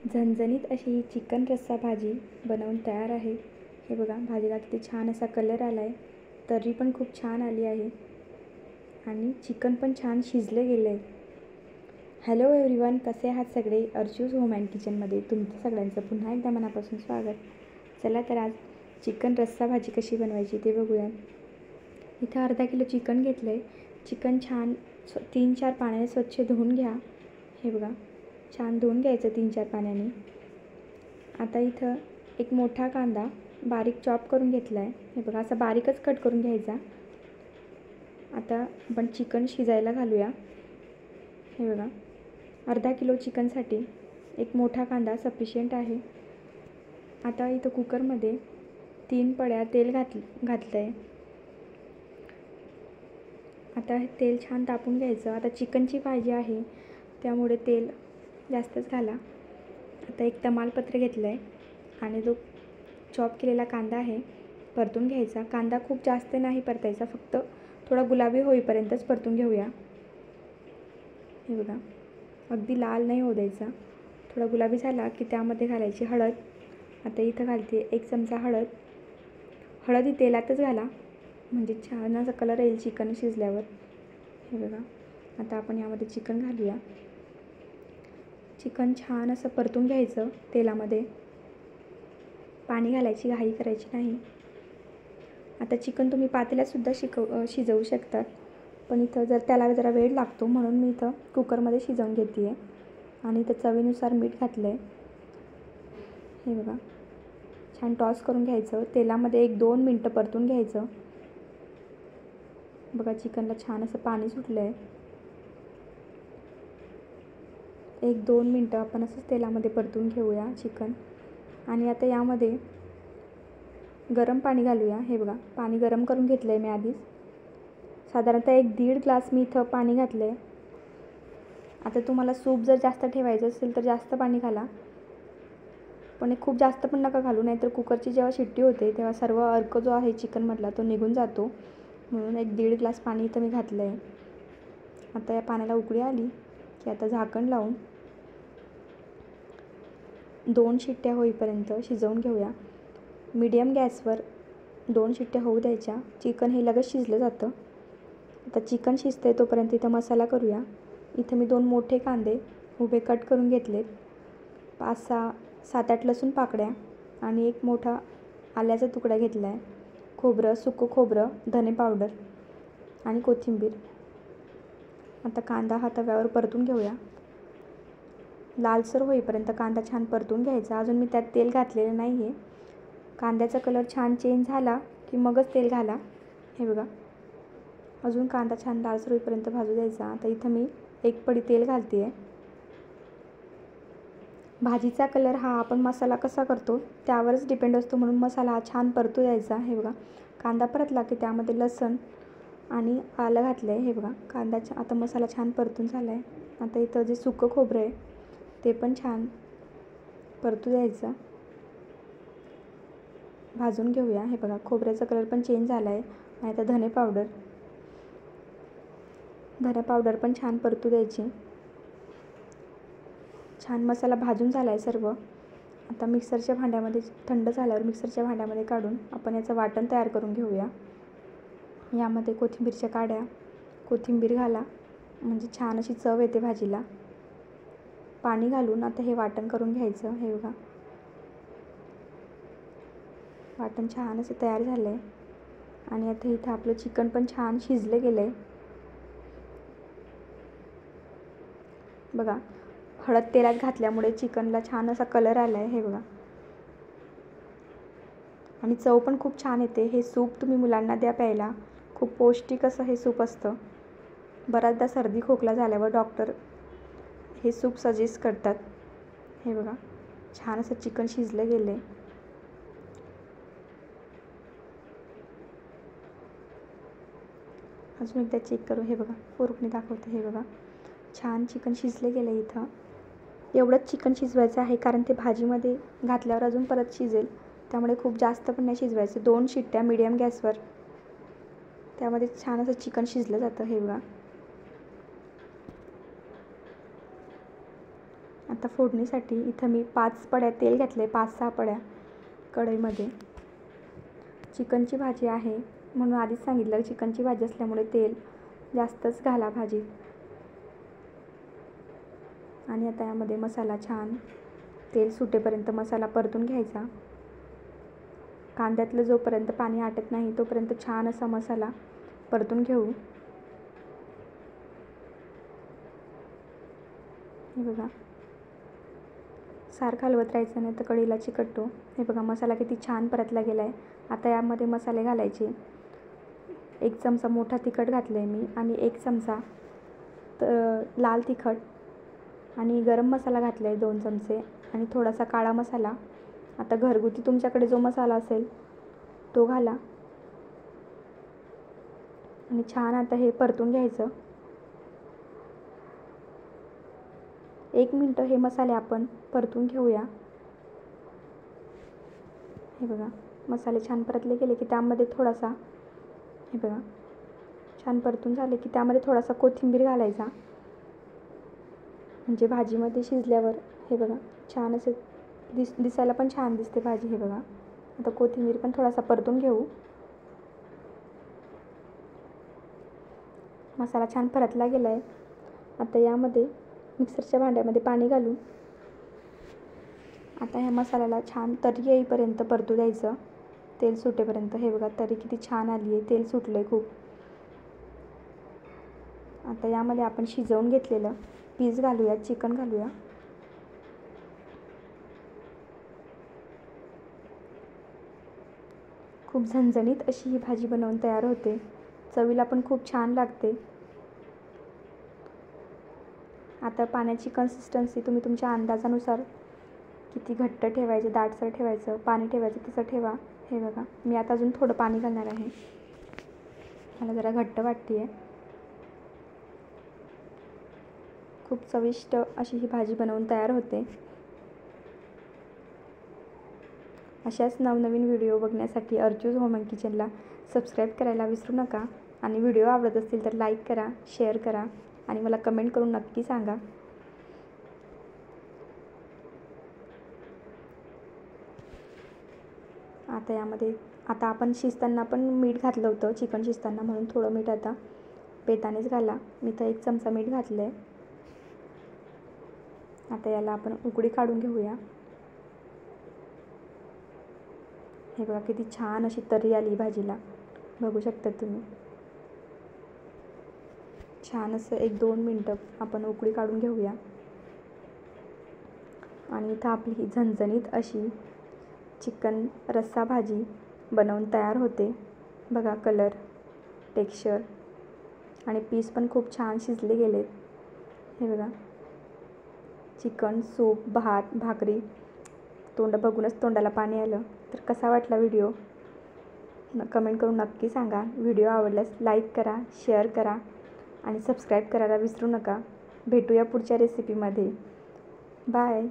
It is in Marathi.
झणझणीत अशी ही चिकन रस्सा भाजी बनवून तयार आहे. हे बघा, भाजीला किती छान असा कलर आला आहे, तर्री पण खूप छान आली आहे आणि चिकन पण छान शिजले गेले आहे. हॅलो एव्हरीवन, कसे आहात सगळे? अर्चूज होम अँड किचनमध्ये तुमचं सगळ्यांचं पुन्हा एकदा मनापासून स्वागत. चला तर आज चिकन रस्सा भाजी कशी बनवायची ते बघूया. इथं अर्धा किलो चिकन घेतलं आहे. चिकन छान 3-4 पाण्याने स्वच्छ धुवून घ्या. हे बघा, छान धुवून घ्यायचं 3-4 पाण्याने. आता इथं एक मोठा कांदा बारीक चॉप करून घेतला आहे. हे बघा, असा बारीकच कट करून घ्यायचा. आता आपण चिकन शिजायला घालूया. हे बघा, अर्धा किलो चिकनसाठी एक मोठा कांदा सफिशियंट आहे. आता इथं कुकरमध्ये 3 पळ्या तेल घातलं आहे. आता हे तेल छान तापून घ्यायचं. आता चिकनची भाजी आहे त्यामुळे तेल जास्तच घाला. आता एक तमालपत्र घेतलं आहे आणि जो चॉप केलेला कांदा आहे परतून घ्यायचा. कांदा खूप जास्त नाही परतायचा, फक्त थोडा गुलाबी होईपर्यंतच परतून घेऊया. हे बघा, अगदी लाल नाही होऊ द्यायचा. थोडा गुलाबी झाला की त्यामध्ये घालायची हळद. आता इथं घालते 1 चमचा हळद. हळद ही तेलातच घाला म्हणजे छान असा कलर येईल चिकन शिजल्यावर. हे बघा, आता आपण यामध्ये चिकन घालूया. चिकन छान असं परतून घ्यायचं तेलामध्ये. पाणी घालायची घाई करायची नाही. आता चिकन तुम्ही पातेल्यातसुद्धा शिजवू शकतात, पण इथं त्याला जरा वेळ लागतो म्हणून मी इथं कुकरमध्ये शिजवून घेते आहे. आणि इथं चवीनुसार मीठ घातलं आहे. हे बघा, छान टॉस करून घ्यायचं. तेलामध्ये 1-2 मिनटं परतून घ्यायचं. बघा, चिकनला छान असं पाणी सुटलं आहे. 1-2 मिनटं आपण असंच तेलामध्ये परतून घेऊया चिकन. आणि आता यामध्ये गरम पाणी घालूया. हे बघा, पाणी गरम करून घेतलं आहे मी आधीच. साधारणतः 1-1.5 ग्लास मी इथं पाणी घातलं आहे. आता तुम्हाला सूप जर जास्त ठेवायचं असेल तर जास्त पाणी घाला, पण खूप जास्त पण नका घालू, नाहीतर कुकरची जेव्हा शिट्टी होते तेव्हा सर्व अर्क जो आहे चिकनमधला तो निघून जातो. म्हणून 1-1.5 ग्लास पाणी इथं मी घातलं आहे. आता या पाण्याला उकळी आली की आता झाकण लावून 2 शिट्ट्या होईपर्यंत शिजवून घेऊया. मीडियम गॅसवर 2 शिट्ट्या होऊ द्यायच्या. चिकन हे लगेच शिजलं जातं. आता चिकन शिजते तोपर्यंत इथं मसाला करूया. इथं मी 2 मोठे कांदे उभे कट करून घेतलेत. 5-6, 7-8 लसूण पाकळ्या आणि 1 मोठा आल्याचा तुकडा घेतला आहे. खोबरं, सुकं खोबरं, धने पावडर आणि कोथिंबीर. आता कांदा हा तव्यावर परतून घेऊया. लालसर होईपर्यंत कांदा छान परतून घ्यायचा. अजून मी त्यात तेल घातलेलं नाही आहे. कांद्याचा कलर छान चेंज झाला की मगच तेल घाला. हे बघा, अजून कांदा छान लालसर होईपर्यंत भाजू द्यायचा. आता इथं मी 1 पडी तेल घालते आहे. भाजीचा कलर हा आपण मसाला कसा करतो त्यावरच डिपेंड असतो, म्हणून मसाला हा छान परतू द्यायचा. हे बघा, कांदा परतला की त्यामध्ये लसूण आणि आलं घातलं आहे. हे बघा, आता मसाला छान परतून झाला आहे. आता इथं जे सुकं खोबरं आहे ते पण छान परतू द्यायचं, भाजून घेऊया. हे बघा, खोबऱ्याचा कलर पण चेंज झाला आहे. आणि आता धने पावडर पण छान परतू द्यायची. छान मसाला भाजून झाला आहे सर्व. आता मिक्सरच्या भांड्यामध्ये थंड झाल्यावर मिक्सरच्या भांड्यामध्ये काढून आपण याचं वाटण तयार करून घेऊया. यामध्ये कोथिंबीरच्या काड्या, कोथिंबीर घाला म्हणजे छान अशी चव येते भाजीला. पाणी घालून आता हे वाटण करून घ्यायचं. हे बघा, वाटण छान असं तयार झालं आहे. आणि आता इथं आपलं चिकन पण छान शिजलं गेलं आहे. बघा, हळद तेलात घातल्यामुळे चिकनला छान असा कलर आला आहे. हे बघा, आणि चव पण खूप छान येते. हे सूप तुम्ही मुलांना द्या प्यायला. खूप पौष्टिक असं हे सूप असतं. बऱ्याचदा सर्दी खोकला झाल्यावर डॉक्टर हे सूप सजेस्ट करतात. हे बघा, छान असं चिकन शिजलं गेलं आहे. अजून एकदा चेक करू. हे बघा, फोर्कने दाखवते. हे बघा, छान चिकन शिजलं गेलं आहे. इथं एवढंच चिकन शिजवायचं आहे, कारण ते भाजीमध्ये घातल्यावर अजून परत शिजेल, त्यामुळे खूप जास्त पण नाही शिजवायचं. 2 शिट्ट्या मीडियम गॅसवर, त्यामध्ये छान असं चिकन शिजलं जातं. हे बघा, आता फोडणीसाठी इथं मी 5 पड्या तेल घेतले, 5-6 पड्या कढईमध्ये. चिकनची भाजी आहे म्हणून आधीच सांगितलं, चिकनची भाजी असल्यामुळे तेल जास्तच घाला भाजीत. आणि आता यामध्ये मसाला छान तेल सुटेपर्यंत मसाला परतून घ्यायचा. कांद्यातलं जोपर्यंत पाणी आटत नाही तोपर्यंत छान असा मसाला परतून घेऊ. हे बघा, सारखं हलवत राहायचं नाही तर कढईला चिकटतो. हे बघा, मसाला किती छान परतला गेला आहे. आता यामध्ये मसाले घालायचे. 1 चमचा मोठा तिखट घातलं आहे मी आणि 1 चमचा लाल तिखट आणि गरम मसाला घातला आहे 2 चमचे आणि थोडासा काळा मसाला. आता घरगुती तुमच्याकडे जो मसाला असेल तो घाला आणि छान आता हे परतून घ्यायचं. 1 मिनटं हे मसाले आपण परतून घेऊया. हे बघा, मसाले छान परतले गेले की त्यामध्ये थोडासा, हे बघा, छान परतून झाले की त्यामध्ये थोडासा कोथिंबीर घालायचा. म्हणजे भाजीमध्ये शिजल्यावर हे बघा छान असे दिसायला पण छान दिसते भाजी. हे बघा, आता कोथिंबीर पण थोडासा परतून घेऊ. मसाला छान परतला गेला आहे. आता यामध्ये मिक्सरच्या भांड्यामध्ये पाणी घालू. आता ह्या मसाल्याला छान तर्री येईपर्यंत परतू द्यायचं, तेल सुटेपर्यंत. हे बघा, तर्री किती छान आली आहे, तेल सुटलं आहे खूप. आता यामध्ये आपण शिजवून घेतलेलं पीस घालूया, चिकन घालूया. खूप झणझणीत अशी ही भाजी बनवून तयार होते. चवीला पण खूप छान लागते. आता पाण्याची कन्सिस्टन्सी तुम्ही तुमच्या अंदाजानुसार किती घट्ट ठेवायचे, दाटसर ठेवायचं, पाणी ठेवायचं तसं ठेवा. हे बघा, मी आता अजून थोडं पाणी घालणार आहे, मला जरा घट्ट वाटते आहे. खूप चविष्ट अशी ही भाजी बनवून तयार होते. अशाच नवनवीन व्हिडिओ बघण्यासाठी अर्चूज होम अँड किचनला सबस्क्राईब करायला विसरू नका. आणि व्हिडिओ आवडत असतील तर लाईक करा, शेअर करा आणि मला कमेंट करून नक्की सांगा. आता यामध्ये आपण शिजताना पण मीठ घातलं होतं, चिकन शिजताना, म्हणून थोडं मीठ आता बेतानेच घाला. मी तर 1 चमचा मीठ घातलं आहे. आता याला आपण उकळी काढून घेऊया. हे बघा, किती छान अशी तर्री आली भाजीला, बघू शकता तुम्ही. छान असं 1-2 मिनटं आपण उकळी काढून घेऊया. आणि इथं आपली ही झणझणीत अशी चिकन रस्सा भाजी बनवून तयार होते. बघा, कलर, टेक्स्चर आणि पीस पण खूप छान शिजले गेलेत. हे बघा, चिकन, सूप, भात, भाकरी, बघूनच तोंडाला पाणी आलं. तर कसा वाटला व्हिडिओ कमेंट करून नक्की सांगा. व्हिडिओ आवडल्यास लाईक करा, शेअर करा आणि सबस्क्राईब करायला विसरू नका. भेटूया पुढच्या रेसिपीमध्ये. बाय.